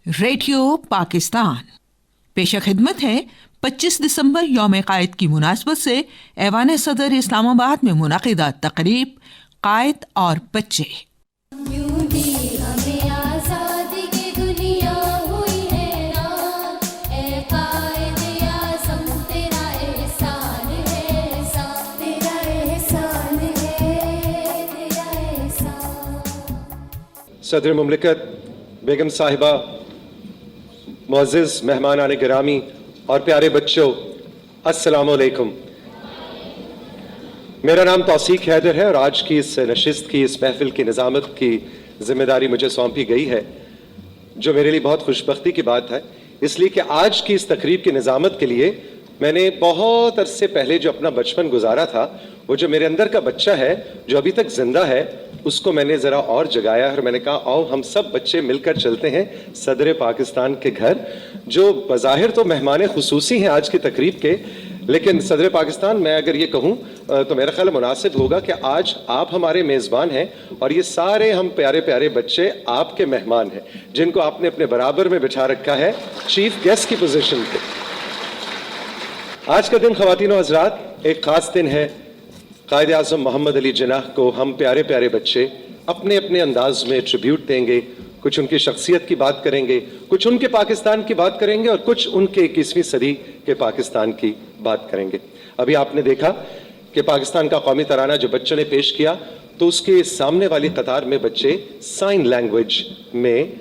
Radio Pakistan पेश खिदमत है 25 दिसंबर यौम क़ायद की मुनासबत से ऐवान सदर इस्लामाबाद में मुनक़िदा तक़रीब क़ायद और बच्चे। सदर मुमलिकत बेगम साहिबा, मुअज़्ज़िज़ मेहमानान गिरामी और प्यारे बच्चों, अस्सलामु अलैकुम। मेरा नाम तौसीक हैदर है और आज की इस नशिस्त की, इस महफिल की निज़ामत की ज़िम्मेदारी मुझे सौंपी गई है, जो मेरे लिए बहुत खुशबख्ती की बात है, इसलिए कि आज की इस तकरीब की निज़ामत के लिए मैंने बहुत अरसे पहले जो अपना बचपन गुजारा था, वो जो मेरे अंदर का बच्चा है जो अभी तक जिंदा है, उसको मैंने ज़रा और जगाया और मैंने कहा आओ हम सब बच्चे मिलकर चलते हैं सदर पाकिस्तान के घर, जो बज़ाहिर तो मेहमान खुसूसी हैं आज की तकरीब के, लेकिन सदर पाकिस्तान मैं अगर ये कहूँ तो मेरा ख्याल मुनासिब होगा कि आज आप हमारे मेज़बान हैं और ये सारे हम प्यारे प्यारे बच्चे आपके मेहमान हैं, जिनको आपने अपने बराबर में बिठा रखा है चीफ गेस्ट की पोजीशन पे। आज का दिन ख़वातीन और हज़रात एक ख़ास दिन है। कायद आज़म मोहम्मद अली जिन्नाह को हम प्यारे प्यारे बच्चे अपने अपने अंदाज में ट्रिब्यूट देंगे, कुछ उनकी शख्सियत की बात करेंगे, कुछ उनके पाकिस्तान की बात करेंगे और कुछ उनके 21वीं सदी के पाकिस्तान की बात करेंगे। अभी आपने देखा कि पाकिस्तान का कौमी तराना जो बच्चों ने पेश किया, तो उसके सामने वाली कतार में बच्चे साइन लैंग्वेज में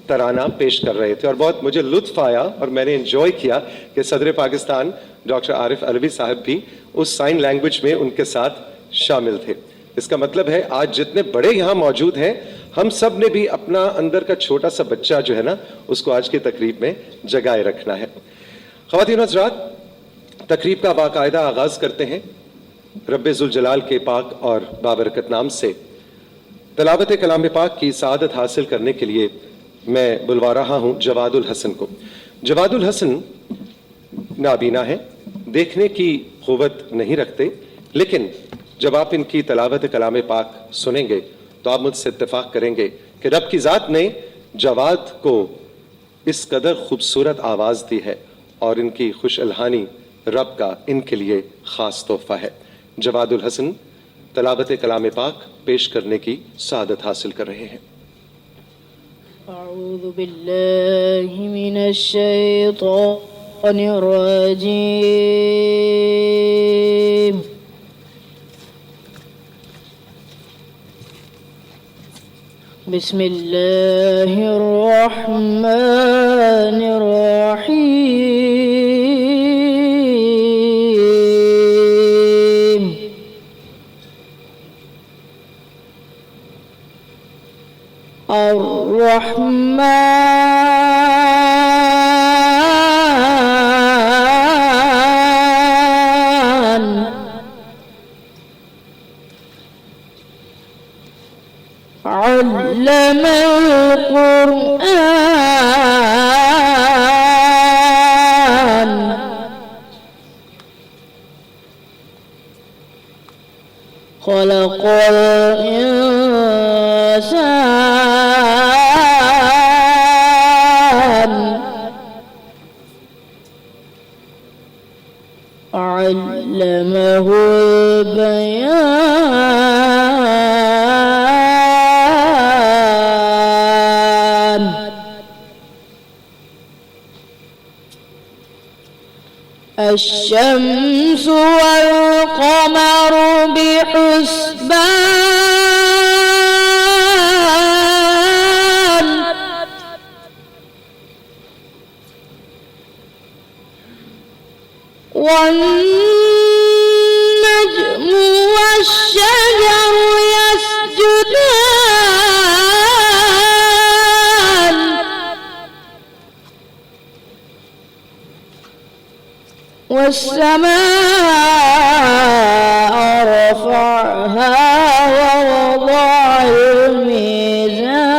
तराना पेश कर रहे थे और बहुत मुझे लुत्फ आया और मैंने एंजॉय किया कि सदर पाकिस्तान डॉक्टर आरिफ अलवी साहब भी उस साइन लैंग्वेज में उनके साथ शामिल थे। इसका मतलब है आज जितने बड़े यहाँ मौजूद हैं, हम सब ने भी अपना अंदर का छोटा सा बच्चा जो है ना, उसको आज की तकरीब में जगाए रखना है। ख़वातीन और हज़रात, तकरीब का बाकायदा आगाज़ करते हैं रब्बे ज़ुल जलाल के पाक और बाबरकत नाम से। तलावत कलाम पाक की सआदत हासिल करने के लिए मैं बुलवा रहा हूँ जवादुल हसन को। जवादुल हसन नाबीना है, देखने की क़ुव्वत नहीं रखते, लेकिन जब आप इनकी तलावत कलाम पाक सुनेंगे तो आप मुझसे इत्तेफाक करेंगे कि रब की ज़ात ने जवाद को इस कदर खूबसूरत आवाज़ दी है और इनकी खुश अलहानी रब का इनके लिए ख़ास तोहफ़ा है। जवादुल हसन तलावत कलाम पाक पेश करने की सआदत हासिल कर रहे हैं। अऊज़ु बिल्लाहि मिनश शैतानिर रजीम। बिस्मिल्लाहिर रहमानिर रहीम। अर्रहमान अल्लमल कुरआन खलक़ल इंसान अल्लमहुल बयान। अश्शम्सु वल क़मरु बिहुस्बान वन्नज्मु वश्शजरु यस्जुदान वस्समाअ रफ़अहा ववضعल मीज़ान।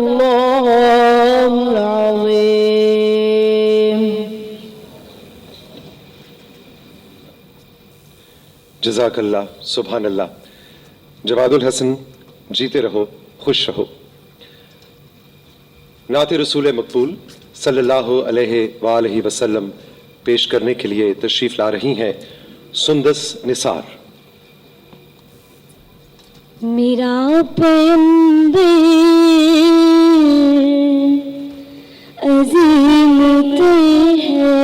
सदक़ल्लाहुल अज़ीम। जज़ाक अल्लाह, सुभान अल्लाह। जवादुल हसन, जीते रहो, खुश रहो। नात रसूल मकबूल सल्लल्लाहु अलैहि वसल्लम पेश करने के लिए तशरीफ ला रही हैं सुंदस निसार। मेरा पैगंबर अजीम है,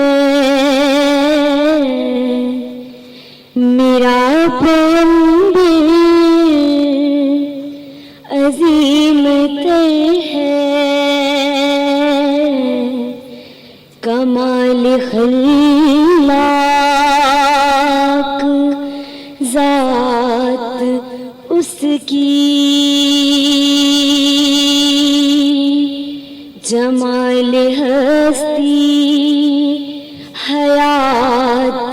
मेरा पैगंबर अजीम है, कमाल खल्लाक ज़ात उसकी, जमाल हस्ती हयात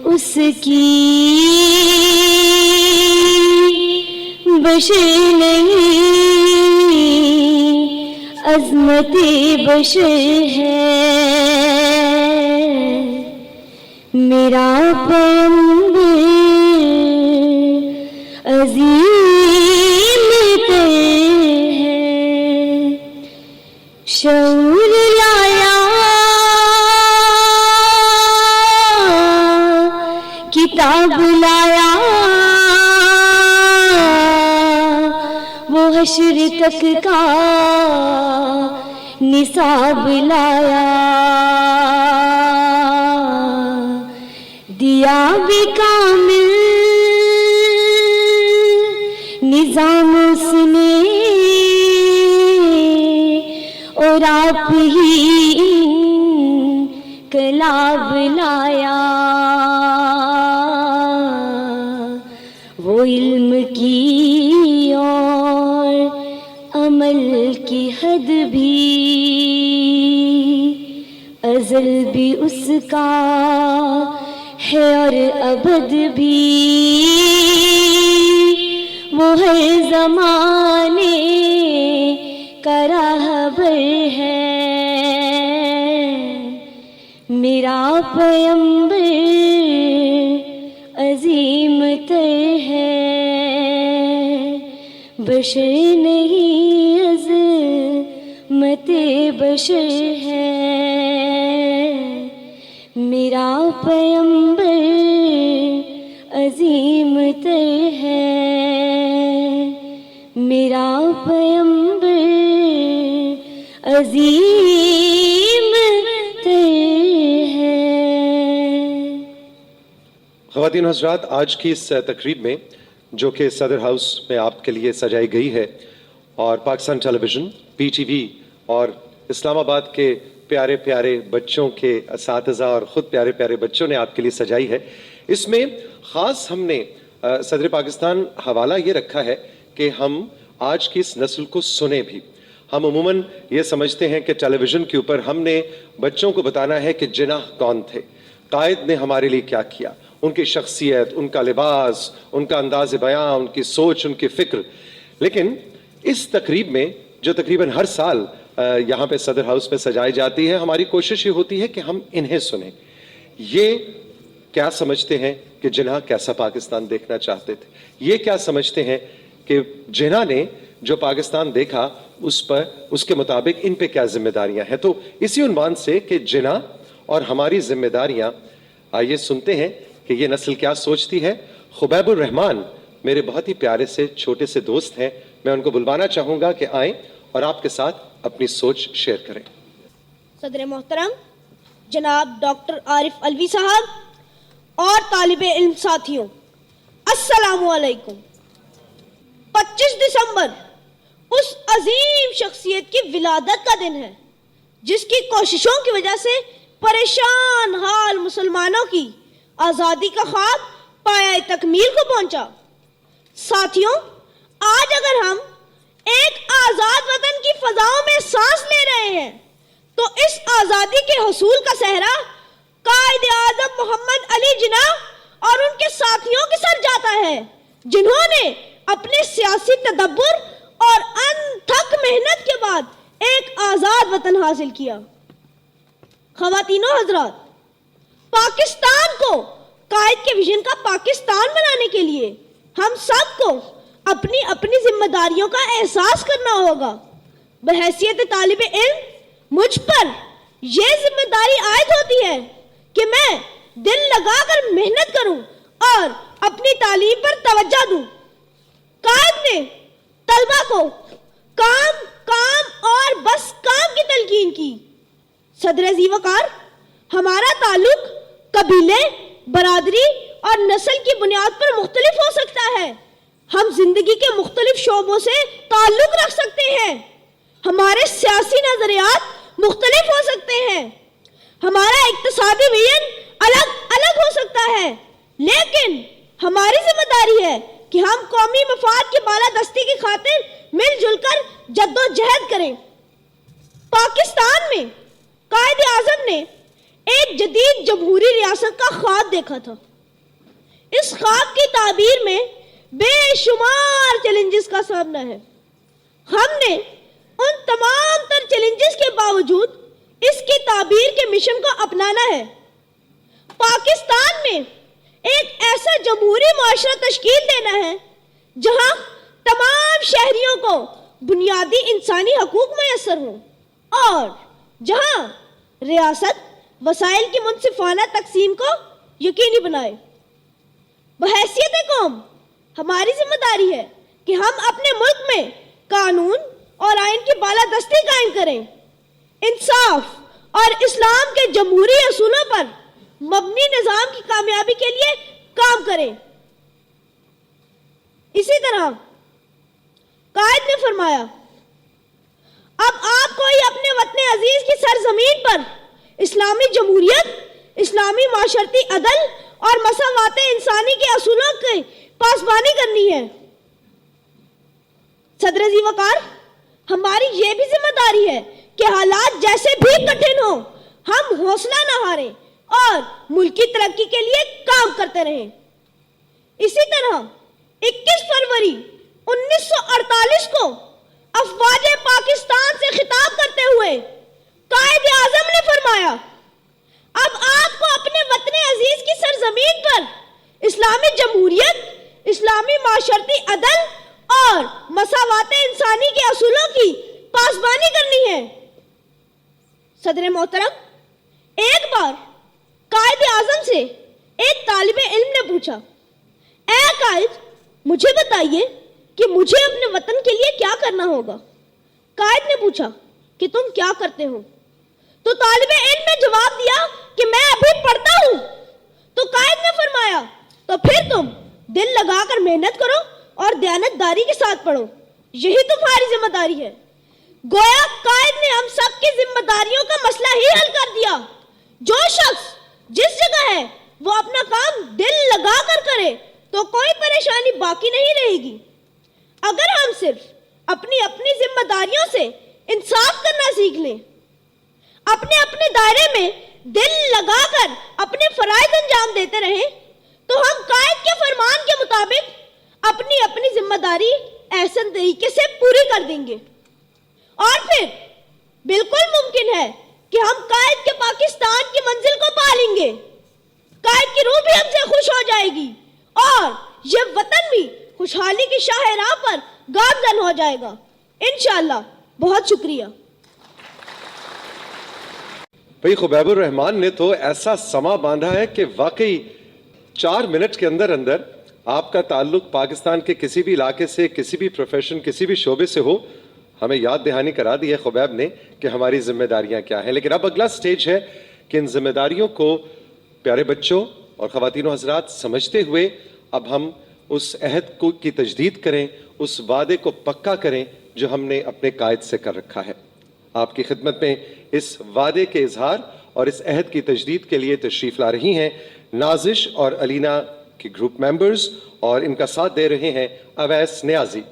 उसकी, बशर नहीं अज़मत बशर है, मेरा पैगंबर अजीम है। शऊर लाया किताब लाया, वो हश्र तक का निसाब लाया, दिया भी कामिल निजाम उसने, और आप ही कलाब लाया, वो इल्म की और अमल की हद भी, अज़ल भी उसका है और अबद भी, वो हर ज़माने का राहबर है, मेरा पैगंबर अजीम तर है, बशर नहीं अज़मत बशर है, मेरा पैगंबर अजीम तर है, मेरा पैगंबर अजीम तर है। ख़वातीन व हज़रात, आज की इस तकरीब में जो कि सदर हाउस में आपके लिए सजाई गई है और पाकिस्तान टेलीविज़न, PTV और इस्लामाबाद के प्यारे प्यारे बच्चों के असातिज़ा और ख़ुद प्यारे प्यारे बच्चों ने आपके लिए सजाई है, इसमें ख़ास हमने सदर पाकिस्तान हवाला ये रखा है कि हम आज की इस नस्ल को सुने भी। हम अमूमन ये समझते हैं कि टेलीविज़न के ऊपर हमने बच्चों को बताना है कि जिन्ना कौन थे, कायद ने हमारे लिए क्या किया, उनकी शख्सियत, उनका लिबास, उनका अंदाज़ बयां, उनकी सोच, उनकी फ़िक्र। लेकिन इस तकरीब में जो तकरीबन हर साल यहाँ पे सदर हाउस में सजाई जाती है, हमारी कोशिश ये होती है कि हम इन्हें सुनें। ये क्या समझते हैं कि जिन्ना कैसा पाकिस्तान देखना चाहते थे, ये क्या समझते हैं कि जिन्ना ने जो पाकिस्तान देखा उस पर, उसके मुताबिक इन पे क्या जिम्मेदारियां हैं। तो इसी उन्वान से कि जिन्ना और हमारी जिम्मेदारियां, आइए सुनते हैं कि ये नस्ल क्या सोचती है। खुबैबुर रहमान मेरे बहुत ही प्यारे से छोटे से दोस्त हैं, मैं उनको बुलवाना चाहूंगा कि आएं और आपके साथ अपनी सोच शेयर करें। सदर मोहतरम जनाब डॉक्टर आरिफ अलवी साहब और तालिबे इल्म साथियों, अस्सलामु अलैकुम। 25 दिसंबर उस अजीम शख्सियत की विलादत का दिन है जिसकी कोशिशों की वजह से परेशान हाल मुसलमानों की आज़ादी का ख्वाब पाया तकमील को पहुंचा। साथियों, आज अगर हम एक आज़ाद वतन की फजाओं में सांस ले रहे हैं तो इस आज़ादी के हुसूल का सहरा कायद आज़म मोहम्मद अली जिन्ना और उनके साथियों के सर जाता है, जिन्होंने अपने सियासी तदब्बुर और अनथक मेहनत के बाद एक आज़ाद वतन हासिल किया। ख़वातीनो हज़रात, पाकिस्तान को قائد کے ویژن کا پاکستان بنانے کے لیے ہم سب کو اپنی اپنی ذمہ داریوں کا احساس کرنا ہوگا. بحیثیت طالب علم مجھ پر یہ ذمہ داری عائد ہوتی ہے کہ میں دل لگا کر محنت کروں اور اپنی تعلیم پر توجہ دوں. قائد نے طلبہ کو کام کام اور بس کام کی تلقین کی. صدر ذی وقار، ہمارا تعلق قبیلے، برادری اور نسل کی بنیاد پر مختلف ہو سکتا ہے. ہم زندگی کے مختلف شعبوں سے تعلق رکھ سکتے ہیں. ہمارے سیاسی نظریات مختلف ہو سکتے ہیں. ہمارا اقتصادی ویژن الگ الگ ہو سکتا ہے. لیکن ہماری ذمہ داری ہے کہ ہم قومی مفاد کی بالادستی کی خاطر مل جل کر جد و جہد کریں. پاکستان میں قائد اعظم نے ایک جدید جمہوری ریاست کا خواب دیکھا تھا. اس خواب کی تعبیر میں بے شمار چیلنجز کا سامنا ہے. ہم نے ان تمام تر چیلنجز کے باوجود اس کی تعبیر کے مشن کو اپنانا ہے. پاکستان میں ایک ایسا جمہوری معاشرہ تشکیل دینا ہے جہاں تمام شہریوں کو بنیادی انسانی حقوق میسر ہوں اور جہاں ریاست وسائل کی منصفانہ تقسیم کو یقینی بنائے. بحیثیت قوم ہماری ذمہ داری ہے کہ ہم اپنے ملک میں قانون اور آئین کی بالادستی قائم کریں، انصاف اور اسلام کے جمہوری اصولوں پر مبنی نظام کی کامیابی کے لیے کام کریں. اسی طرح قائد نے فرمایا، اب آپ کو ہی اپنے وطن عزیز کی سرزمین پر اسلامی جمہوریت، اسلامی معاشرتی عدل اور مساوات انسانی کے اصولوں کی پاسبانی کرنی ہے. صدر ذی وقار، ہماری یہ بھی ذمہ داری ہے کہ حالات جیسے بھی کٹھن ہوں ہم حوصلہ نہ ہاریں اور ملکی ترقی کے لیے کام کرتے رہیں. اسی طرح 21 فروری 1948 کو افواج پاکستان سے خطاب کرتے ہوئے قائد اعظم نے فرمایا، اب آپ کو اپنے وطن عزیز کی سرزمین پر اسلامی جمہوریت، اسلامی معاشرتی عدل اور مساوات انسانی کے اصولوں کی پاسبانی کرنی ہے. صدر محترم، ایک بار قائد اعظم سے ایک طالب علم نے پوچھا، اے قائد، مجھے بتائیے کہ مجھے اپنے وطن کے لیے کیا کرنا ہوگا. قائد نے پوچھا کہ تم کیا کرتے ہو؟ تو طالب علم نے جواب دیا کہ میں ابھی پڑھتا ہوں. تو قائد نے فرمایا، تو پھر تم دل لگا کر محنت کرو اور دیانتداری کے ساتھ پڑھو، یہی تمہاری ذمہ داری ہے. گویا قائد نے ہم سب کی ذمہ داریوں کا مسئلہ ہی حل کر دیا. جو شخص جس جگہ ہے وہ اپنا کام دل لگا کر کرے تو کوئی پریشانی باقی نہیں رہے گی. اگر ہم صرف اپنی اپنی ذمہ داریوں سے انصاف کرنا سیکھ لیں، اپنے اپنے دائرے میں دل لگا کر اپنے فرائض انجام دیتے رہیں، تو ہم قائد کے فرمان کے مطابق اپنی اپنی ذمہ داری احسن طریقے سے پوری کر دیں گے. اور پھر بالکل ممکن ہے کہ ہم قائد کے پاکستان کی منزل کو پا لیں گے. قائد کی روح بھی ہم سے خوش ہو جائے گی اور یہ وطن بھی خوشحالی کی شاہراہ پر گامزن ہو جائے گا انشاءاللہ. بہت شکریہ. بھئی خبیب الرحمان نے تو ایسا سما باندھا ہے کہ واقعی 4 منٹ کے اندر اندر آپ کا تعلق پاکستان کے کسی بھی علاقے سے، کسی بھی پروفیشن، کسی بھی شعبے سے ہو، ہمیں یاد دہانی کرا دی ہے خبیب نے کہ ہماری ذمہ داریاں کیا ہیں. لیکن اب اگلا سٹیج ہے کہ ان ذمہ داریوں کو پیارے بچوں اور خواتین و حضرات سمجھتے ہوئے اب ہم اس عہد کی تجدید کریں، اس وعدے کو پکا کریں جو ہم نے اپنے قائد سے کر رکھا ہے. آپ کی خدمت میں اس وعدے کے اظہار اور اس عہد کی تجدید کے لیے تشریف لا رہی ہیں نازش اور علینا کے گروپ ممبرز، اور ان کا ساتھ دے رہے ہیں اویس نیازی.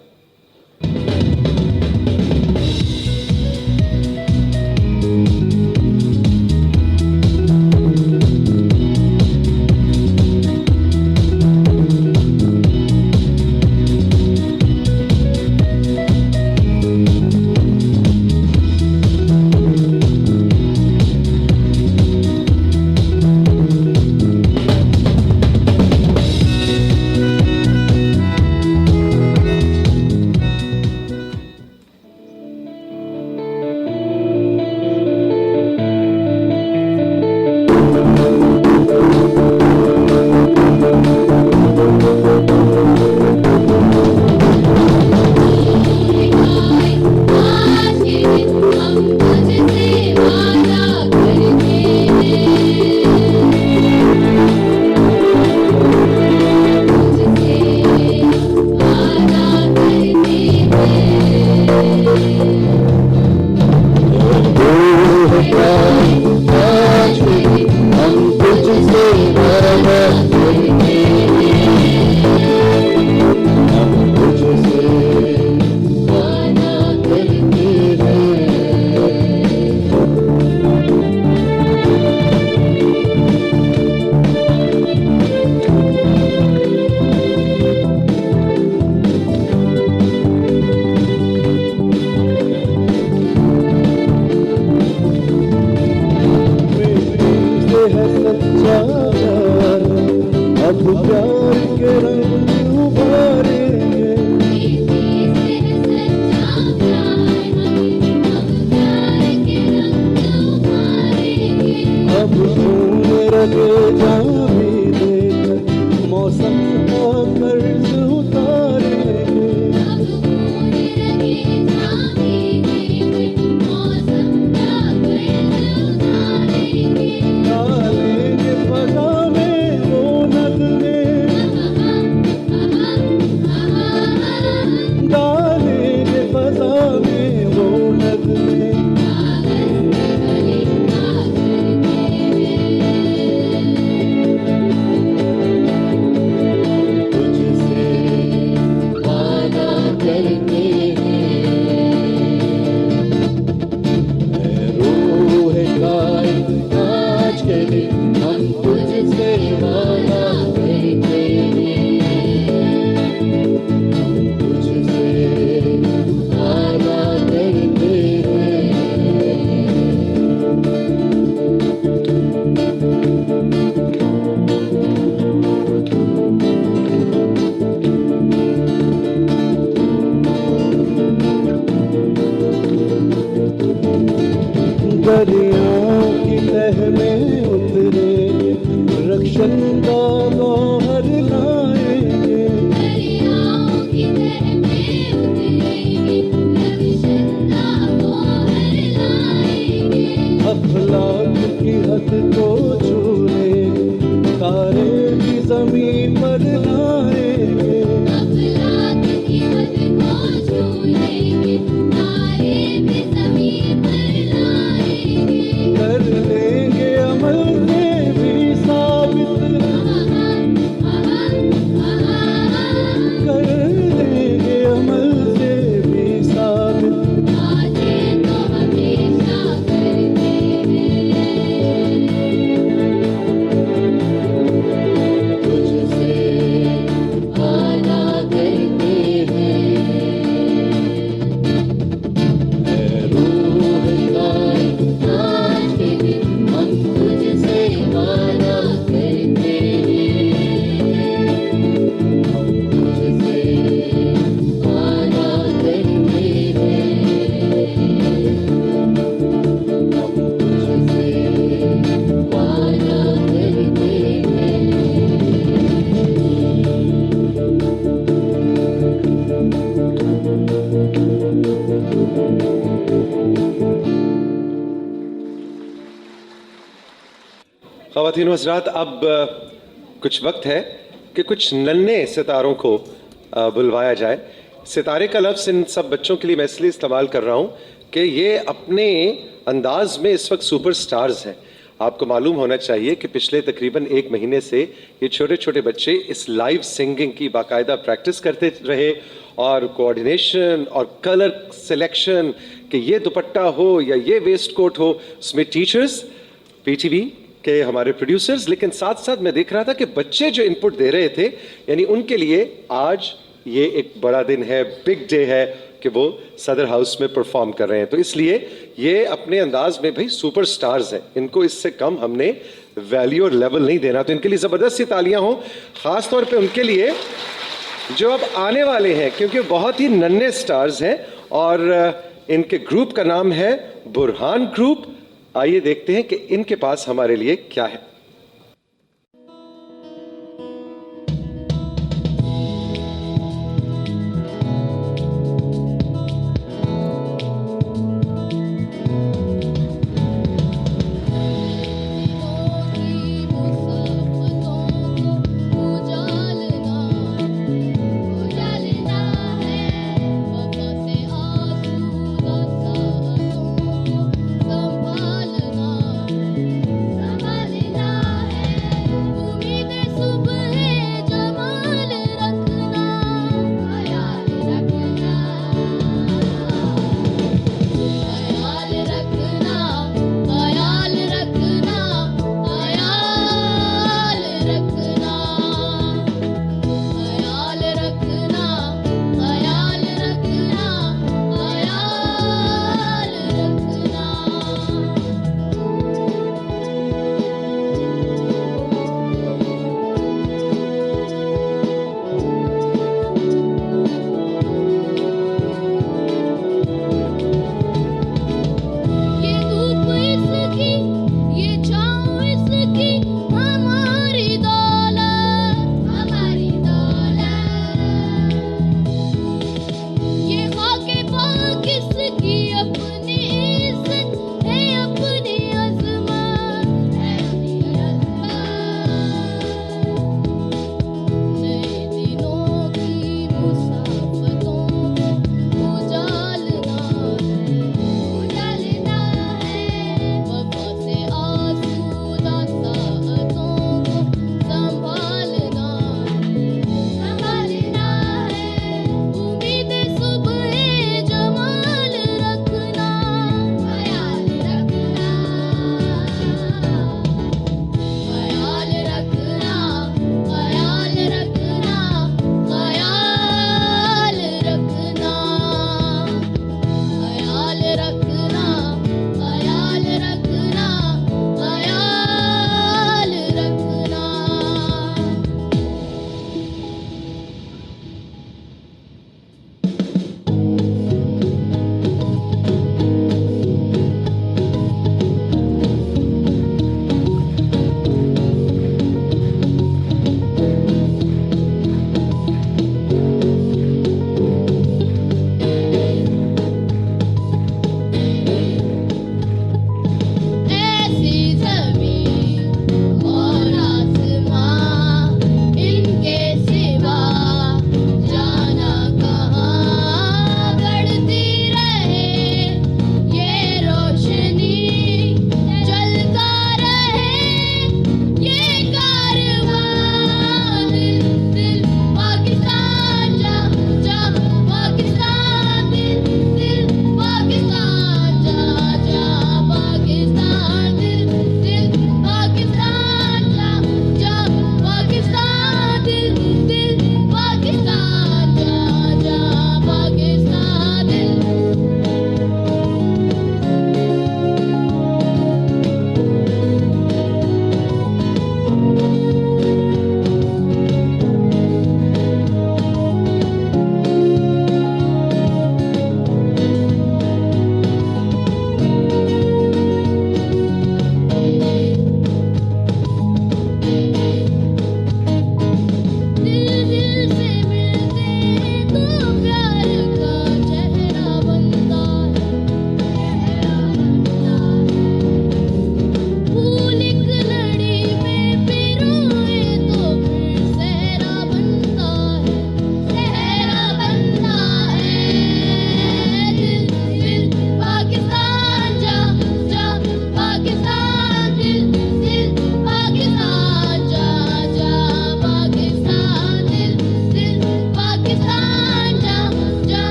रंग उभारेंगे। अब सोने लगे जहाँ भी देकर मौसम का कर्ज उतारेंगे। डालेंगे फजा में वो नगमें, डालेंगे फजा में वो नगमें। तुझसे वादा करते हैं रूह कायद आज के दिन हम तुझसे वादा करते हैं, तुझसे वादा करते हैं। दरियाओं की तह में उतरेंगे, रक्षण का गौहर लाएंगे। अखलाक की हद को छू लेंगे, तारे भी जमीन पर लाएंगे। कर लेंगे अमल में भी साबित, कर लेंगे अमल से भी साबित। तुझसे वादा करते हैं रूह कायद आज के दिन हम तुझसे वादा करते हैं, हम तुझसे वादा करते हैं, हम तुझसे वादा करते ख़वातीन व हज़रात, अब कुछ वक्त है कि कुछ नन्हे सितारों को बुलवाया जाए। सितारे का लफ्ज़ इन सब बच्चों के लिए मैं इसलिए इस्तेमाल कर रहा हूँ कि ये अपने अंदाज में इस वक्त सुपर स्टार्स हैं। आपको मालूम होना चाहिए कि पिछले तकरीबन 1 महीने से ये छोटे छोटे बच्चे इस लाइव सिंगिंग की बाकायदा प्रैक्टिस करते रहे, और कोऑर्डिनेशन और कलर सिलेक्शन कि ये दुपट्टा हो या ये वेस्ट कोट हो, उसमें टीचर्स, पीटीवी के हमारे प्रोड्यूसर्स, लेकिन साथ साथ मैं देख रहा था कि बच्चे जो इनपुट दे रहे थे, यानी उनके लिए आज ये एक बड़ा दिन है, बिग डे है कि वो सदर हाउस में परफॉर्म कर रहे हैं। तो इसलिए ये अपने अंदाज में भाई सुपर स्टार्स हैं, इनको इससे कम हमने वैल्यू और लेवल नहीं देना। तो इनके लिए ज़बरदस्त सी तालियां हों, ख़ास तौर पे उनके लिए जो अब आने वाले हैं, क्योंकि बहुत ही नन्हे स्टार्स हैं और इनके ग्रुप का नाम है बुरहान ग्रुप। आइए देखते हैं कि इनके पास हमारे लिए क्या है। संभालना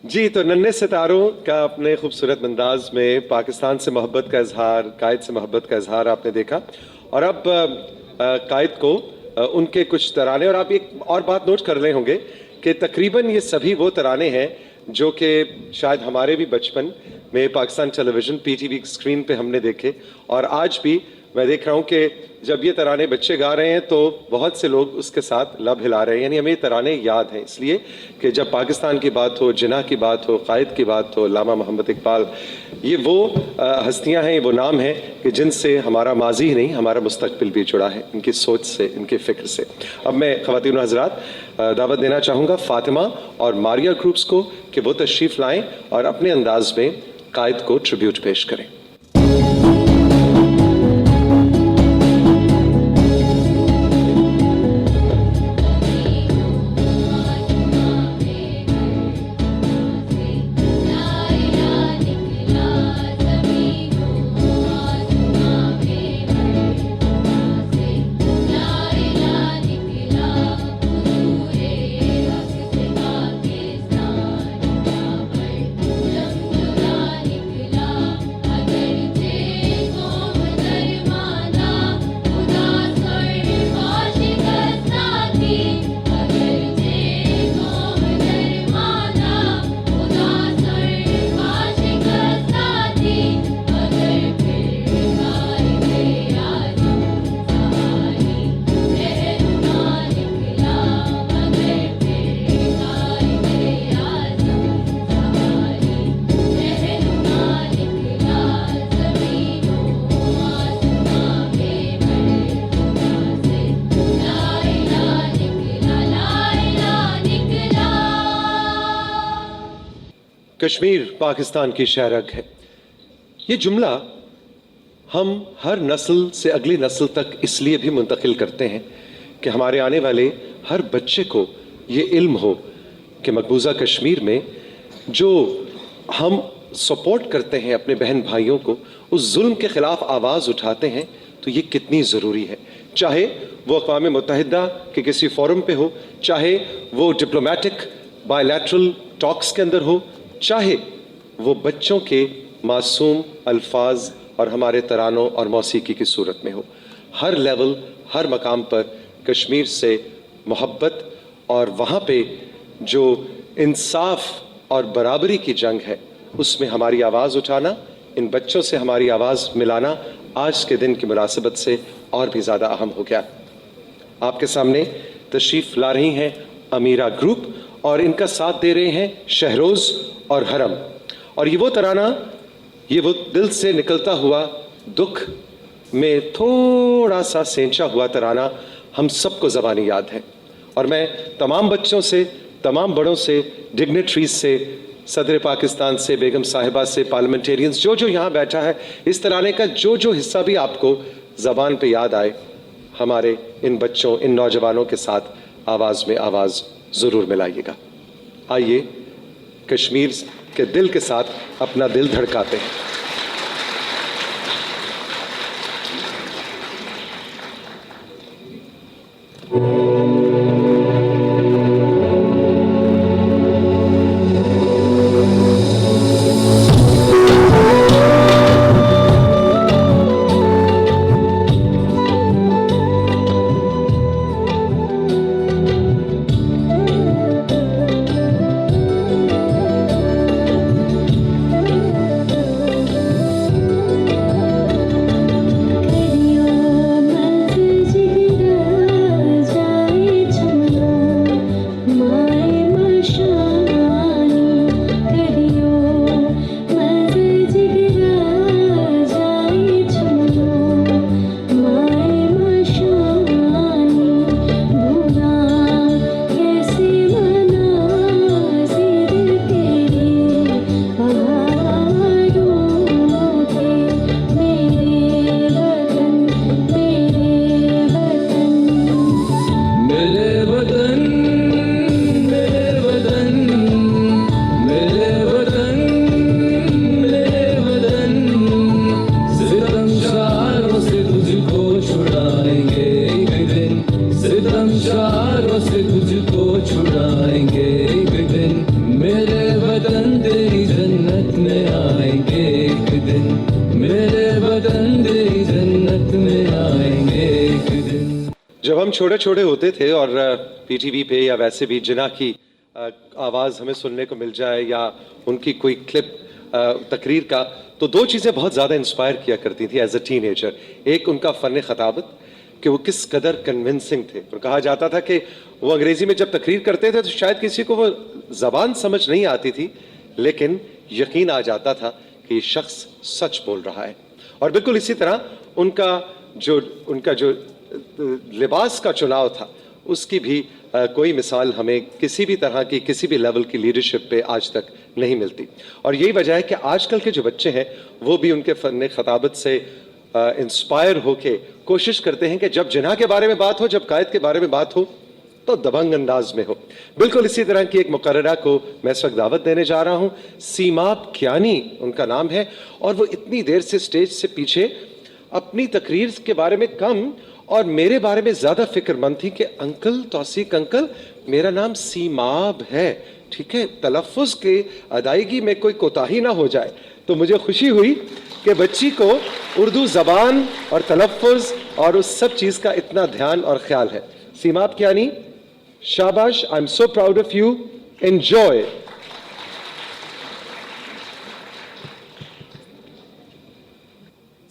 جی تو ننھے ستاروں کا اپنے خوبصورت انداز میں پاکستان سے محبت کا اظہار، قائد سے محبت کا اظہار آپ نے دیکھا، اور اب قائد کو ان کے کچھ ترانے، اور آپ ایک اور بات نوٹ کر رہے ہوں گے کہ تقریباً یہ سبھی وہ ترانے ہیں جو کہ شاید ہمارے بھی بچپن میں پاکستان ٹیلی ویژن PTV اسکرین پہ ہم نے دیکھے، اور آج بھی میں دیکھ رہا ہوں کہ جب یہ ترانے بچے گا رہے ہیں تو بہت سے لوگ اس کے ساتھ لب ہلا رہے ہیں، یعنی ہمیں یہ ترانے یاد ہیں، اس لیے کہ جب پاکستان کی بات ہو، جناح کی بات ہو، قائد کی بات ہو، علامہ محمد اقبال، یہ وہ ہستیاں ہیں، وہ نام ہیں کہ جن سے ہمارا ماضی ہی نہیں، ہمارا مستقبل بھی جڑا ہے، ان کی سوچ سے، ان کے فکر سے۔ اب میں خواتین و حضرات دعوت دینا چاہوں گا فاطمہ اور ماریہ گروپس کو کہ وہ تشریف لائیں اور اپنے انداز میں قائد کو ٹریبیوٹ پیش کریں۔ کشمیر پاکستان کی شہرگ ہے، یہ جملہ ہم ہر نسل سے اگلی نسل تک اس لیے بھی منتقل کرتے ہیں کہ ہمارے آنے والے ہر بچے کو یہ علم ہو کہ مقبوضہ کشمیر میں جو ہم سپورٹ کرتے ہیں اپنے بہن بھائیوں کو، اس ظلم کے خلاف آواز اٹھاتے ہیں، تو یہ کتنی ضروری ہے، چاہے وہ اقوام متحدہ کے کسی فورم پہ ہو، چاہے وہ ڈپلومیٹک بائی لیٹرل ٹاکس کے اندر ہو، چاہے وہ بچوں کے معصوم الفاظ اور ہمارے ترانوں اور موسیقی کی صورت میں ہو۔ ہر لیول، ہر مقام پر کشمیر سے محبت اور وہاں پہ جو انصاف اور برابری کی جنگ ہے اس میں ہماری آواز اٹھانا، ان بچوں سے ہماری آواز ملانا آج کے دن کی مناسبت سے اور بھی زیادہ اہم ہو گیا۔ آپ کے سامنے تشریف لا رہی ہیں امیرہ گروپ، اور ان کا ساتھ دے رہے ہیں شہروز اور حرم، اور یہ وہ ترانہ، یہ وہ دل سے نکلتا ہوا، دکھ میں تھوڑا سا سینچا ہوا ترانہ ہم سب کو زبانی یاد ہے، اور میں تمام بچوں سے، تمام بڑوں سے، ڈگنیٹریز سے، صدر پاکستان سے، بیگم صاحبہ سے، پارلیمنٹیرینز، جو یہاں بیٹھا ہے، اس ترانے کا جو حصہ بھی آپ کو زبان پہ یاد آئے، ہمارے ان بچوں، ان نوجوانوں کے ساتھ آواز میں آواز ضرور ملائیے گا۔ آئیے کشمیر کے دل کے ساتھ اپنا دل دھڑکاتے ہیں۔ छोटे छोटे होते थे और पीटीवी पे या वैसे भी जिना की आवाज़ हमें सुनने को मिल जाए या उनकी कोई क्लिप तकरीर का, तो दो चीज़ें बहुत ज़्यादा इंस्पायर किया करती थी एज अ टीनेजर. एक उनका फ़न ख़ताबत कि वो किस कदर कन्विंसिंग थे. और कहा जाता था कि वो अंग्रेज़ी में जब तकरीर करते थे तो शायद किसी को वो ज़बान समझ नहीं आती थी, लेकिन यकीन आ जाता था कि ये शख्स सच बोल रहा है. और बिल्कुल इसी तरह उनका जो लिबास का चुनाव था उसकी भी कोई मिसाल हमें किसी भी तरह की किसी भी लेवल की लीडरशिप पे आज तक नहीं मिलती. और यही वजह है कि आजकल के जो बच्चे हैं वो भी उनके फ़न ख़ताबत से इंस्पायर होके कोशिश करते हैं कि जब जिना के बारे में बात हो, जब कायद के बारे में बात हो तो दबंग अंदाज में हो. बिल्कुल इसी तरह की एक मुकर्ररा को मैं इस वक्त दावत देने जा रहा हूँ. सीमाब कियानी उनका नाम है और वो इतनी देर से स्टेज से पीछे अपनी तकरीर के बारे में कम और मेरे बारे में ज़्यादा फिक्रमंद थी कि अंकल, तौसीक अंकल, मेरा नाम सीमाब है, ठीक है, तलफ़्फ़ुज़ के अदायगी में कोई कोताही ना हो जाए. तो मुझे खुशी हुई कि बच्ची को उर्दू ज़बान और तलफ़्फ़ुज़ और उस सब चीज़ का इतना ध्यान और ख्याल है. सीमाब कियानी, शाबाश, I am so proud of you, enjoy.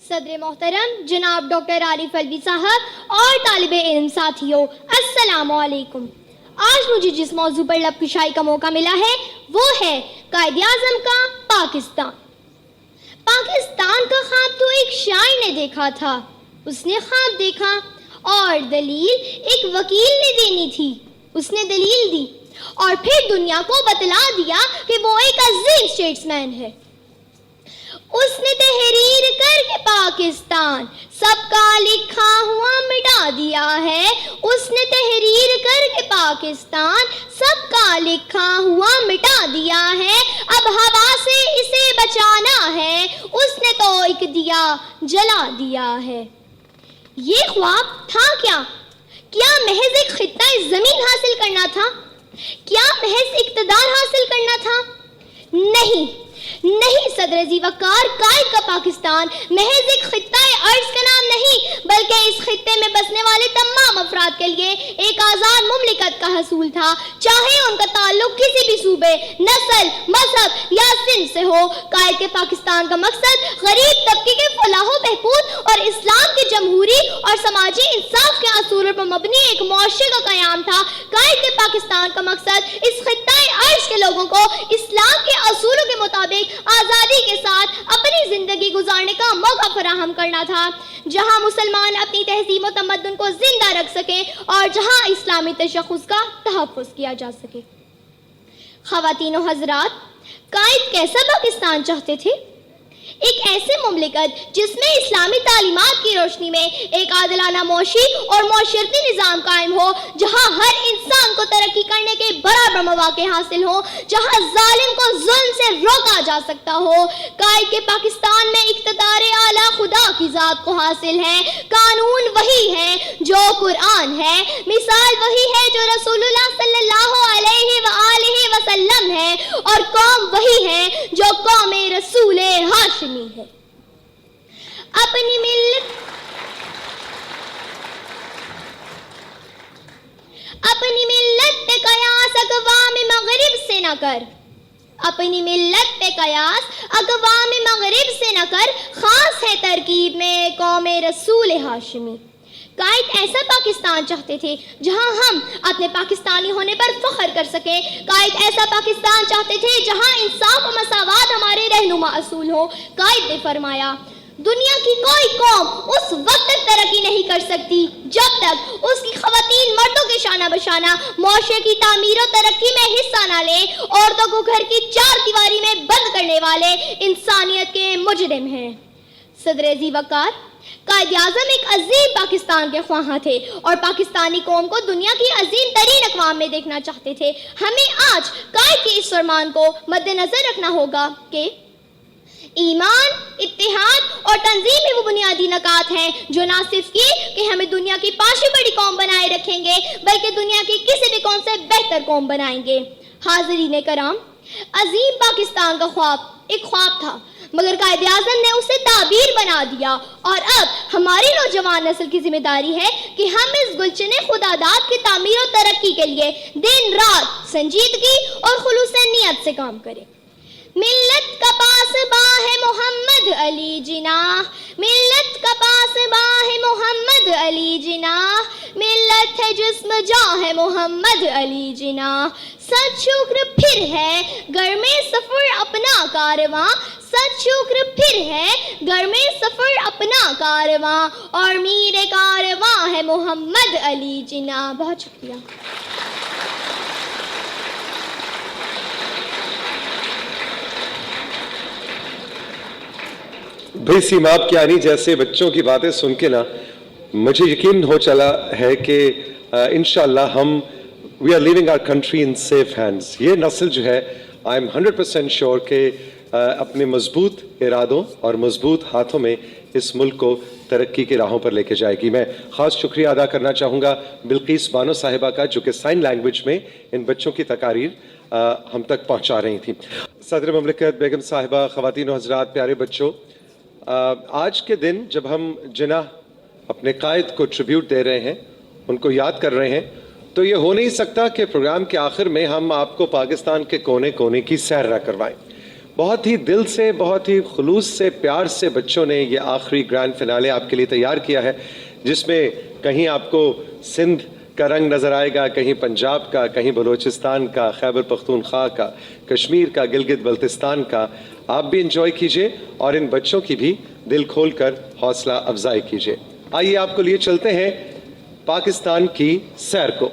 सदर मोहतरम जनाब डॉक्टर आरिफ अलवी साहब और तालिबे इल्म साथियों, अस्सलामु अलैकुम. आज मुझे जिस मौजू पर लबकुशाई का मौका मिला है वो है कायद-ए-आज़म का पाकिस्तान. पाकिस्तान का ख्वाब तो एक शायर ने देखा था. उसने ख्वाब देखा और दलील एक वकील ने देनी थी. उसने दलील दी और फिर दुनिया को बतला दिया कि वो एक अजीम स्टेट्समैन है. उसने तहरीर करके पाकिस्तान सबका लिखा हुआ मिटा दिया है. उसने तहरीर करके पाकिस्तान सबका लिखा हुआ मिटा दिया है. अब हवा से इसे बचाना है. उसने तो एक दिया जला दिया है. ये ख्वाब था क्या? क्या महज एक खित्ता ज़मीन हासिल करना था? क्या महज इक़्तिदार हासिल करना था? नहीं सदर ज़ीवकार, कायद का पाकिस्तान महज एक खित्ता अर्ज़ का नाम नहीं, बल्कि इस खित्ते में बसने वाले तमाम अफराद के लिए एक आज़ाद मुमलिकत का हसूल था, चाहे उनका ताल्लुक किसी भी सूबे, नस्ल, मजहब या सिंध से हो. कायद के पाकिस्तान का मकसद गरीब तबके के फलाह बहबूद और इस्लाम के जमहूरी और समाजी इंसाफ के असूलों पर मबनी एक मुआशरे का क़याम था. कायद के पाकिस्तान का मकसद इस खित्ता अर्ज़ के लोगों को इस्लाम के असूलों के मुताबिक आज़ादी के साथ अपनी जिंदगी गुजारने का मौका फराहम करना था, जहां मुसलमान अपनी तहजीब और तमद्दुन को जिंदा रख सके और जहां इस्लामी तशख़्ख़ुस का तहफ़्फ़ुज़ किया जा सके. ख़वातीन व हज़रात, कायद कैसा पाकिस्तान चाहते थे? एक ऐसे मुमलिकत जिसमें इस्लामी तालीमात की रोशनी में एक आदिलाना मौशी और मौशरती निज़ाम कायम हो, जहाँ हर इंसान को तरक्की करने के बराबर मौक़े हासिल हो, जहाँ जालिम को जुल्म से रोका जा सकता हो. कायद के पाकिस्तान में इक़्तिदार आला खुदा की ज़ात को हासिल है. कानून वही है जो कुरान है, मिसाल वही है जो रसूलुल्लाह सल्लल्लाहु अलैहि वसल्लम है, और कौम वही है जो कौम रसूल हाशिमी है. अपनी मिल्लत पे कयास अक़वाम मग़रिब से न कर. अपनी मिल्लत पे कयास अक़वाम मग़रिब से न कर. ख़ास है तरकीब में कौम रसूल हाशिमी. कायद ऐसा पाकिस्तान चाहते थे जहां हम अपने पाकिस्तानी होने पर फख्र कर सकें. कायद ऐसा पाकिस्तान चाहते थे जहां इंसाफ और मसावात हमारे रहनुमा असूल हो. कायद ने फरमाया, दुनिया की कोई कौम उस वक्त तक तरक्की नहीं कर सकती जब तक उसकी ख़वातीन मर्दों के शाना बशाना मुआशरे की तामीर और तरक्की में हिस्सा ना ले. औरतों को घर की चार दीवारी में बंद करने वाले इंसानियत के मुजरिम हैं. सदर ज़ीवकार, कायद-ए-आज़म एक अजीम पाकिस्तान के ख्वाहां थे और पाकिस्तानी कौम को दुनिया की अजीम तरीन अक़वाम में देखना चाहते थे. हमें आज कायद के इस फरमान को मद्देनज़र रखना होगा कि ईमान, इत्तेहाद और तंजीम में वो बुनियादी नकात हैं जो ना सिर्फ कि हमें दुनिया की पांचवी बड़ी कौम बनाए रखेंगे, बल्कि दुनिया की किसी भी कौम से बेहतर कौम बनाएंगे. हाज़रीन कराम, अजीम पाकिस्तान का ख्वाब एक ख्वाब था مگر قائد اعظم نے اسے تعبیر بنا دیا، اور اب ہماری نوجوان نسل کی ذمہ داری ہے کہ ہم اس گلشن خداداد کی تعمیر و ترقی کے لیے دن رات سنجیدگی اور خلوص نیت سے کام کریں۔ ملت کا پاسباں ہے محمد علی جناح، ملت کا پاسباں ہے محمد علی جناح، ملت ہے جسم جاں ہے محمد علی جناح، سچ شکر پھر ہے گر میں سفر اپنا کارواں، سچ شکر پھر ہے گر میں سفر اپنا کارواں، اور میر کارواں ہے محمد علی جناح۔ بہت شکریہ۔ بھائی سیماب کیانی جیسے بچوں کی باتیں سن کے نا مجھے یقین ہو چلا ہے کہ انشاءاللہ ہم we are living our country in safe hands. یہ نسل جو ہے آئی ایم 100% شیور کہ اپنے مضبوط ارادوں اور مضبوط ہاتھوں میں اس ملک کو ترقی کی راہوں پر لے کے جائے گی۔ میں خاص شکریہ ادا کرنا چاہوں گا بلقیس بانو صاحبہ کا، جو کہ سائن لینگویج میں ان بچوں کی تقاریر ہم تک پہنچا رہی تھیں۔ صدر مملکت بیگم صاحبہ، خواتین و حضرات، پیارے بچوں، آج کے دن جب ہم جناح اپنے قائد کو ٹریبیوٹ دے رہے ہیں، ان کو یاد کر رہے ہیں، تو یہ ہو نہیں سکتا کہ پروگرام کے آخر میں ہم آپ کو پاکستان کے کونے کونے کی سیر نہ کروائیں۔ بہت ہی دل سے، بہت ہی خلوص سے، پیار سے بچوں نے یہ آخری گرینڈ فنالے آپ کے لیے تیار کیا ہے، جس میں کہیں آپ کو سندھ کا رنگ نظر آئے گا، کہیں پنجاب کا، کہیں بلوچستان کا، خیبر پختونخوا کا، کشمیر کا، گلگت بلتستان کا۔ آپ بھی انجوائے کیجئے اور ان بچوں کی بھی دل کھول کر حوصلہ افزائی کیجئے۔ آئیے آپ کو لیے چلتے ہیں پاکستان کی سیر کو۔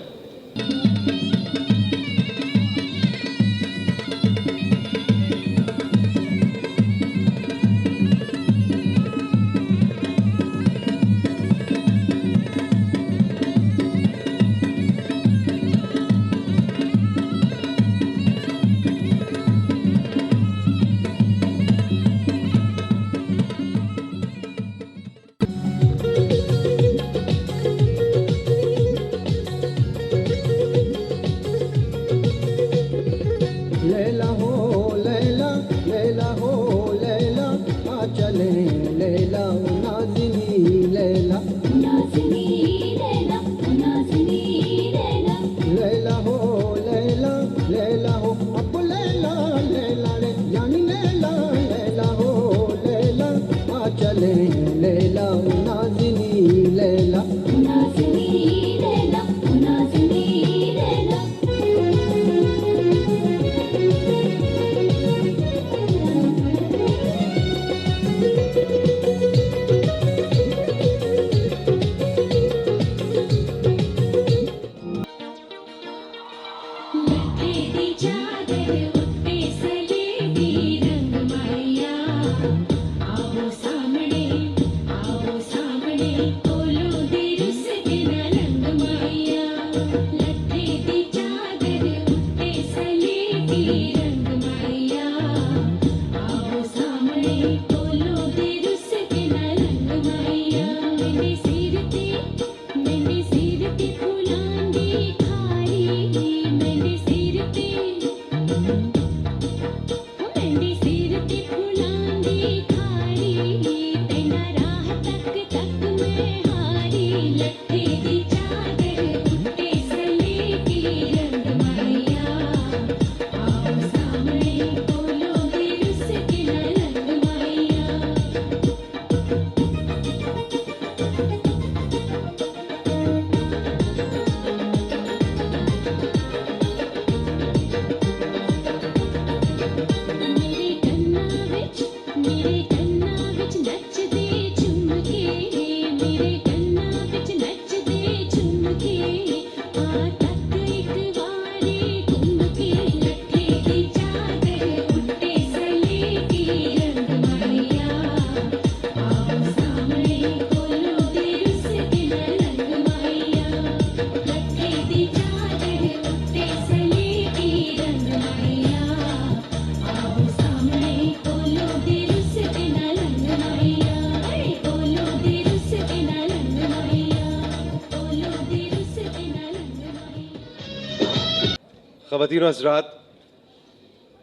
خواتین و حضرات،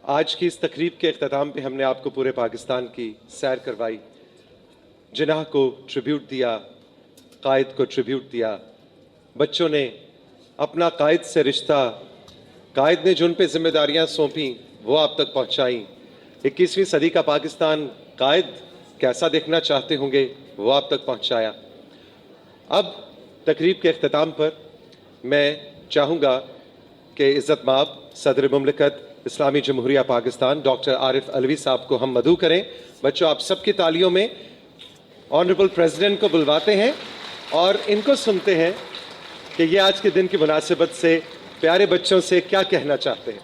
آج کی اس تقریب کے اختتام پہ ہم نے آپ کو پورے پاکستان کی سیر کروائی، جناح کو ٹریبیوٹ دیا، قائد کو ٹریبیوٹ دیا، بچوں نے اپنا قائد سے رشتہ، قائد نے جن پہ ذمہ داریاں سونپیں وہ آپ تک پہنچائیں۔ 21ویں صدی کا پاکستان قائد کیسا دیکھنا چاہتے ہوں گے وہ آپ تک پہنچایا۔ اب تقریب کے اختتام پر میں چاہوں گا کہ عزت مآب صدر مملکت اسلامی جمہوریہ پاکستان ڈاکٹر عارف علوی صاحب کو ہم مدعو کریں۔ بچوں آپ سب کی تالیوں میں آنریبل پریزیڈنٹ کو بلواتے ہیں اور ان کو سنتے ہیں کہ یہ آج کے دن کی مناسبت سے پیارے بچوں سے کیا کہنا چاہتے ہیں۔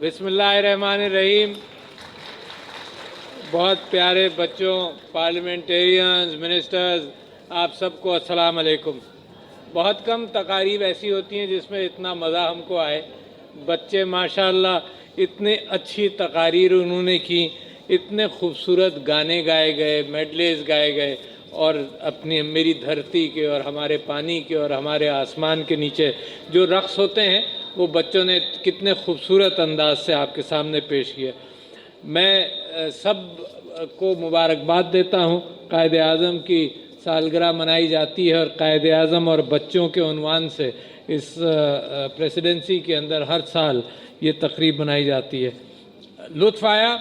بسم اللہ الرحمن الرحیم۔ بہت پیارے بچوں، پارلیمنٹیرینز، منسٹرز، آپ سب کو السلام علیکم۔ بہت کم تقاریب ایسی ہوتی ہیں جس میں اتنا مزہ ہم کو آئے۔ بچے ماشاءاللہ اتنے اچھی تقاریر انہوں نے کی، اتنے خوبصورت گانے گائے گئے، میڈلیز گائے گئے، اور اپنی میری دھرتی کے اور ہمارے پانی کے اور ہمارے آسمان کے نیچے جو رقص ہوتے ہیں وہ بچوں نے کتنے خوبصورت انداز سے آپ کے سامنے پیش کیا۔ میں سب کو مبارکباد دیتا ہوں۔ قائد اعظم کی سالگرہ منائی جاتی ہے اور قائد اعظم اور بچوں کے عنوان سے اس پریسیڈنسی کے اندر ہر سال یہ تقریب منائی جاتی ہے۔ لطف آیا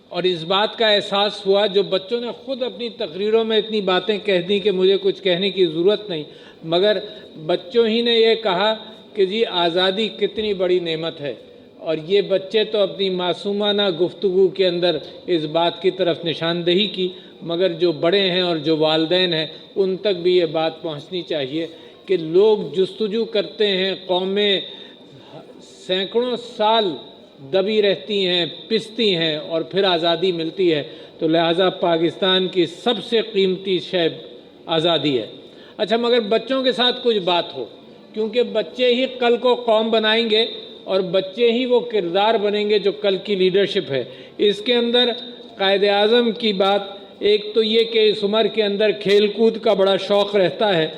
اور اس بات کا احساس ہوا، جو بچوں نے خود اپنی تقریروں میں اتنی باتیں کہہ دیں کہ مجھے کچھ کہنے کی ضرورت نہیں، مگر بچوں ہی نے یہ کہا کہ جی آزادی کتنی بڑی نعمت ہے، اور یہ بچے تو اپنی معصومانہ گفتگو کے اندر اس بات کی طرف نشاندہی کی، مگر جو بڑے ہیں اور جو والدین ہیں ان تک بھی یہ بات پہنچنی چاہیے کہ لوگ جستجو کرتے ہیں، قومیں سینکڑوں سال دبی رہتی ہیں، پستی ہیں، اور پھر آزادی ملتی ہے، تو لہٰذا پاکستان کی سب سے قیمتی شے آزادی ہے۔ اچھا، مگر بچوں کے ساتھ کچھ بات ہو، کیونکہ بچے ہی کل کو قوم بنائیں گے اور بچے ہی وہ کردار بنیں گے جو کل کی لیڈرشپ ہے۔ اس کے اندر قائد اعظم کی بات ایک تو یہ کہ اس عمر کے اندر کھیل کود کا بڑا شوق رہتا ہے،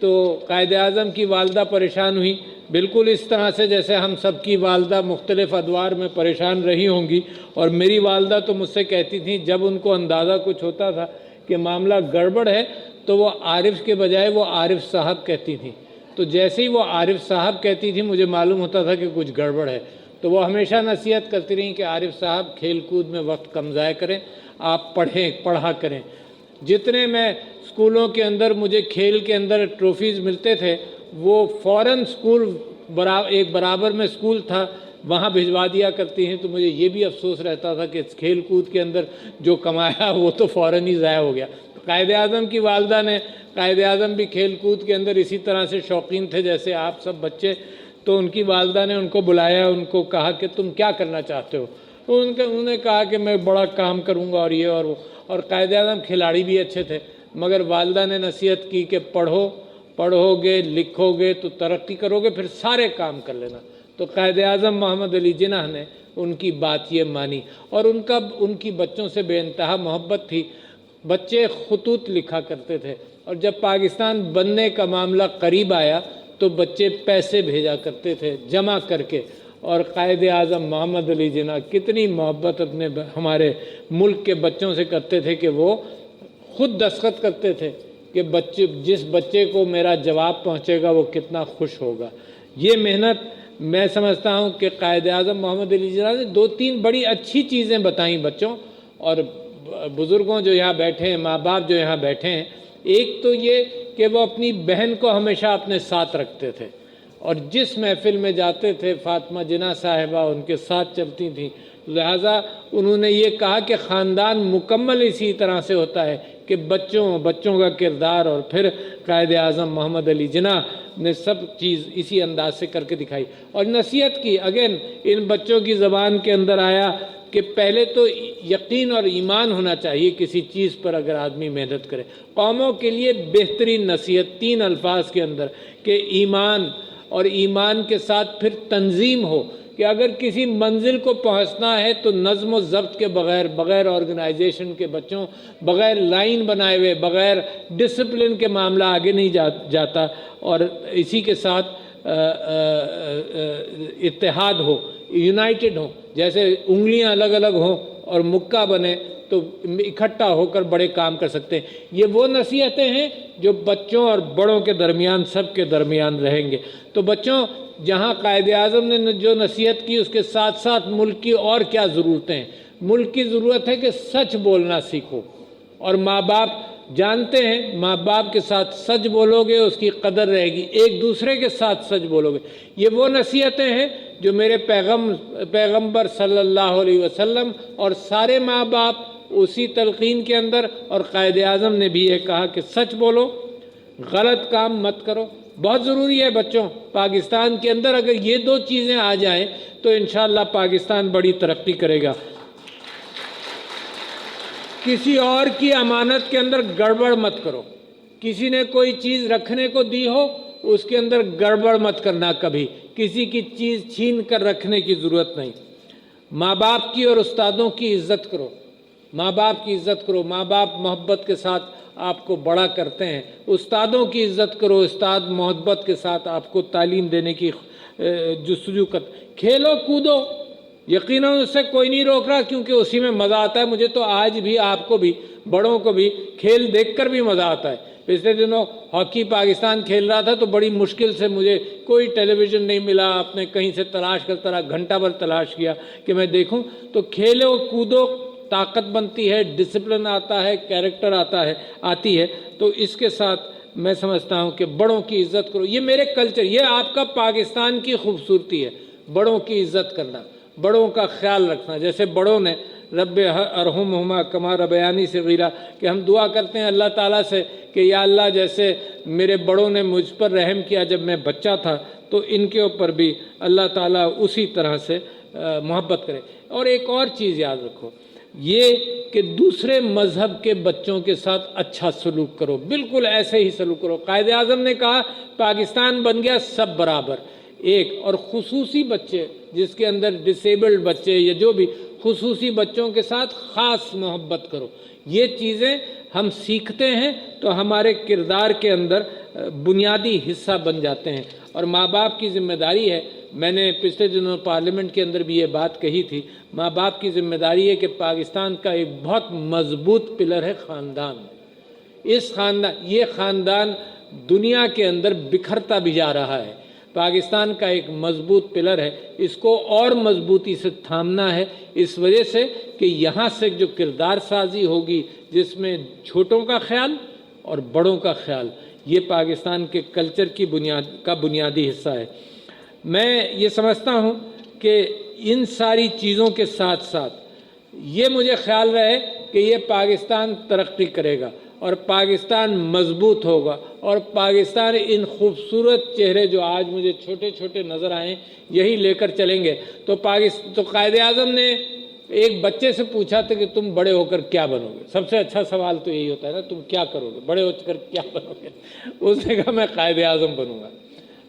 تو قائد اعظم کی والدہ پریشان ہوئی، بالکل اس طرح سے جیسے ہم سب کی والدہ مختلف ادوار میں پریشان رہی ہوں گی۔ اور میری والدہ تو مجھ سے کہتی تھیں جب ان کو اندازہ کچھ ہوتا تھا کہ معاملہ گڑبڑ ہے تو وہ عارف کے بجائے وہ عارف صاحب کہتی تھیں، تو جیسے ہی وہ عارف صاحب کہتی تھی مجھے معلوم ہوتا تھا کہ کچھ گڑبڑ ہے۔ تو وہ ہمیشہ نصیحت کرتی رہیں کہ عارف صاحب کھیل کود میں وقت کم ضائع کریں، آپ پڑھا کریں۔ جتنے میں اسکولوں کے اندر مجھے کھیل کے اندر ٹرافیز ملتے تھے وہ فوراً اسکول ایک برابر میں اسکول تھا وہاں بھجوا دیا کرتی ہیں، تو مجھے یہ بھی افسوس رہتا تھا کہ کھیل کود کے اندر جو کمایا وہ تو فوراً ہی ضائع ہو گیا۔ قائد اعظم کی والدہ نے، قائد اعظم بھی کھیل کود کے اندر اسی طرح سے شوقین تھے جیسے آپ سب بچے، تو ان کی والدہ نے ان کو بلایا، ان کو کہا کہ تم کیا کرنا چاہتے ہو؟ انہوں نے کہا کہ میں بڑا کام کروں گا اور یہ اور وہ، اور قائد اعظم کھلاڑی بھی اچھے تھے، مگر والدہ نے نصیحت کی کہ پڑھو گے لکھو گے تو ترقی کرو گے، پھر سارے کام کر لینا۔ تو قائد اعظم محمد علی جناح نے ان کی بات یہ مانی، اور ان کی بچوں سے بے انتہا محبت تھی۔ بچے خطوط لکھا کرتے تھے، اور جب پاکستان بننے کا معاملہ قریب آیا تو بچے پیسے بھیجا کرتے تھے جمع کر کے، اور قائد اعظم محمد علی جناح کتنی محبت اپنے ہمارے ملک کے بچوں سے کرتے تھے کہ وہ خود دستخط کرتے تھے کہ جس بچے کو میرا جواب پہنچے گا وہ کتنا خوش ہوگا۔ یہ محنت میں سمجھتا ہوں کہ قائد اعظم محمد علی جناح نے 2-3 بڑی اچھی چیزیں بتائیں بچوں اور بزرگوں جو یہاں بیٹھے ہیں، ماں باپ جو یہاں بیٹھے ہیں۔ ایک تو یہ کہ وہ اپنی بہن کو ہمیشہ اپنے ساتھ رکھتے تھے، اور جس محفل میں جاتے تھے فاطمہ جناح صاحبہ ان کے ساتھ چلتی تھیں، لہٰذا انہوں نے یہ کہا کہ خاندان مکمل اسی طرح سے ہوتا ہے کہ بچوں کا کردار، اور پھر قائد اعظم محمد علی جناح نے سب چیز اسی انداز سے کر کے دکھائی اور نصیحت کی۔ اگین ان بچوں کی زبان کے اندر آیا کہ پہلے تو یقین اور ایمان ہونا چاہیے کسی چیز پر اگر آدمی محنت کرے۔ قوموں کے لیے بہترین نصیحت 3 الفاظ کے اندر کہ ایمان، اور ایمان کے ساتھ پھر تنظیم ہو، کہ اگر کسی منزل کو پہنچنا ہے تو نظم و ضبط کے بغیر آرگنائزیشن کے بچوں، بغیر لائن بنائے ہوئے، بغیر ڈسپلن کے معاملہ آگے نہیں جاتا، اور اسی کے ساتھ اتحاد ہو यूनाइटेड हों, जैसे उंगलियां अलग अलग हों और मुक्का बने तो इकट्ठा होकर बड़े काम कर सकते हैं। ये वो नसीहतें हैं जो बच्चों और बड़ों के दरमियान, सब के दरमियान रहेंगे। तो बच्चों, जहाँ कायद-ए-आज़म ने जो नसीहत की उसके साथ साथ मुल्क की और क्या ज़रूरतें हैं। मुल्क की ज़रूरत है कि सच बोलना सीखो, और माँ बाप जानते हैं माँ बाप के साथ सच बोलोगे उसकी कदर रहेगी, एक दूसरे के साथ सच बोलोगे। ये वो नसीहतें हैं जो मेरे पैगम्बर सल्लल्लाहु अलैहि वसल्लम और सारे माँ बाप उसी तलकीन के अंदर, और कायद-ए-आज़म ने भी ये कहा कि सच बोलो, गलत काम मत करो। बहुत ज़रूरी है बच्चों, पाकिस्तान के अंदर अगर ये दो चीज़ें आ जाएं तो इंशाअल्लाह पाकिस्तान बड़ी तरक्की करेगा। किसी और की अमानत के अंदर गड़बड़ मत करो। किसी ने कोई चीज़ रखने को दी हो उसके अंदर गड़बड़ मत करना कभी। किसी की चीज़ छीन कर रखने की ज़रूरत नहीं। माँ बाप की और उस्तादों की इज़्ज़त करो, माँ बाप की इज़्ज़त करो। माँ बाप मोहब्बत के साथ आपको बड़ा करते हैं। उस्तादों की इज़्ज़त करो, उस्ताद मोहब्बत के साथ आपको तालीम देने की जुस्तजू कर। खेलो कूदो, यकीनन उससे कोई नहीं रोक रहा, क्योंकि उसी में मज़ा आता है। मुझे तो आज भी, आपको भी, बड़ों को भी खेल देखकर भी मज़ा आता है। पिछले दिनों हॉकी पाकिस्तान खेल रहा था तो बड़ी मुश्किल से, मुझे कोई टेलीविज़न नहीं मिला, आपने कहीं से तलाश करता रहा, घंटा भर तलाश किया कि मैं देखूं। तो खेलो कूदो, ताकत बनती है, डिसिप्लिन आता है, कैरेक्टर आती है। तो इसके साथ मैं समझता हूं कि बड़ों की इज़्ज़त करो। ये मेरे कल्चर, ये आपका पाकिस्तान की खूबसूरती है, बड़ों की इज़्ज़त करना, बड़ों का ख्याल रखना। जैसे बड़ों ने रब्बे अरहुमहुमा कमा रब्बयानी सगीरा, कि हम दुआ करते हैं अल्लाह ताला से कि या अल्लाह, जैसे मेरे बड़ों ने मुझ पर रहम किया जब मैं बच्चा था, तो इनके ऊपर भी अल्लाह ताला उसी तरह से मोहब्बत करे। और एक और चीज़ याद रखो, ये कि दूसरे मज़हब के बच्चों के साथ अच्छा सलूक करो, बिल्कुल ऐसे ही सलूक करो। कायद-ए-आज़म ने कहा पाकिस्तान बन गया सब बराबर एक, और ख़ुसूसी बच्चे जिसके अंदर डिसेबल्ड बच्चे या जो भी ख़ुसूसी बच्चों के साथ ख़ास मोहब्बत करो। ये चीज़ें हम सीखते हैं तो हमारे किरदार के अंदर बुनियादी हिस्सा बन जाते हैं। और माँ बाप की ज़िम्मेदारी है, मैंने पिछले दिनों पार्लियामेंट के अंदर भी ये बात कही थी, माँ बाप की ज़िम्मेदारी है कि पाकिस्तान का एक बहुत मज़बूत पिलर है ख़ानदान। ये ख़ानदान दुनिया के अंदर बिखरता भी जा रहा है। पाकिस्तान का एक मज़बूत पिलर है, इसको और मज़बूती से थामना है, इस वजह से कि यहाँ से जो किरदार साजी होगी जिसमें छोटों का ख्याल और बड़ों का ख्याल, ये पाकिस्तान के कल्चर की बुनियादी हिस्सा है। मैं ये समझता हूँ कि इन सारी चीज़ों के साथ साथ ये मुझे ख्याल रहे कि ये पाकिस्तान तरक्की करेगा और पाकिस्तान मजबूत होगा, और पाकिस्तान इन खूबसूरत चेहरे जो आज मुझे छोटे छोटे नज़र आए यही लेकर चलेंगे। तो कायद-ए-आज़म ने एक बच्चे से पूछा था कि तुम बड़े होकर क्या बनोगे। सबसे अच्छा सवाल तो यही होता है ना, तुम क्या करोगे, बड़े होकर क्या बनोगे। उसने कहा मैं कायद-ए-आज़म बनूंगा।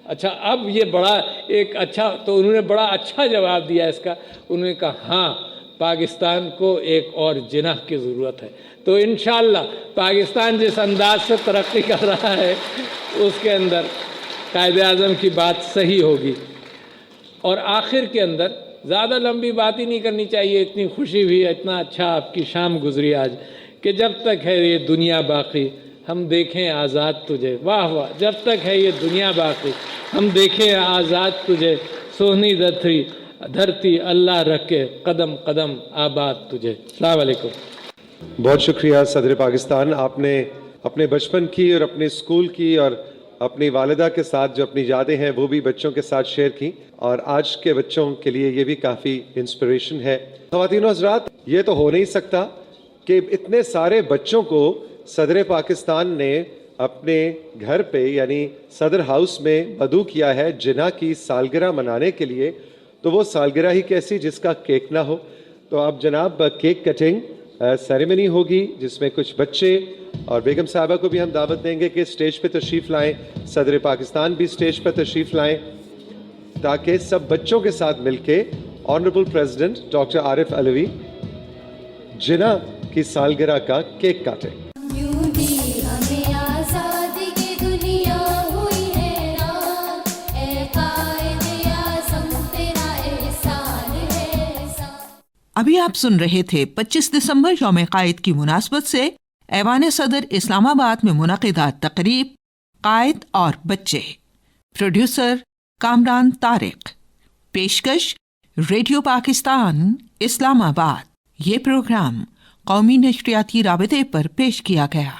अच्छा, अब ये बड़ा एक अच्छा, तो उन्होंने बड़ा अच्छा जवाब दिया इसका। उन्होंने कहा हाँ, पाकिस्तान को एक और जिनाह की ज़रूरत है। तो इंशाअल्लाह पाकिस्तान जिस अंदाज से तरक्की कर रहा है उसके अंदर कायद-ए-आज़म की बात सही होगी। और आखिर के अंदर ज़्यादा लंबी बात ही नहीं करनी चाहिए, इतनी खुशी हुई, इतना अच्छा आपकी शाम गुजरी आज, कि जब तक है ये दुनिया बाकी हम देखें आज़ाद तुझे। वाह वाह, जब तक है ये दुनिया बाकी हम देखें आज़ाद तुझे, सोहनी धरती अल्लाह रखे, कदम कदम आबाद तुझे। अस्सलाम वालेकुम। बहुत शुक्रिया सदर पाकिस्तान, आपने अपने बचपन की और अपने स्कूल की और अपनी वालिदा के साथ जो अपनी यादें हैं वो भी बच्चों के साथ शेयर की, और आज के बच्चों के लिए ये भी काफ़ी इंस्पिरेशन है। ख़वातीन और हज़रात, ये तो हो नहीं सकता कि इतने सारे बच्चों को सदर पाकिस्तान ने अपने घर पे यानी सदर हाउस में मदऊ किया है जिना की सालगिरह मनाने के लिए। तो वो सालगिरह ही कैसी जिसका केक ना हो। तो अब जनाब केक कटिंग सेरेमनी होगी जिसमें कुछ बच्चे और बेगम साहबा को भी हम दावत देंगे कि स्टेज पे तशरीफ़ लाएं, सदर पाकिस्तान भी स्टेज पर तशरीफ़ लाएं, ताकि सब बच्चों के साथ मिलके honourable president doctor Arif Alvi Jinnah की सालगिरह का केक काटें। अभी आप सुन रहे थे 25 दिसंबर यौम कायद की मुनासबत से ऐवान सदर इस्लामाबाद में मुनक़िदा तकरीब कायद और बच्चे। प्रोड्यूसर कामरान तारिक। पेशकश रेडियो पाकिस्तान इस्लामाबाद। ये प्रोग्राम कौमी नशरियाती राबते पर पेश किया गया।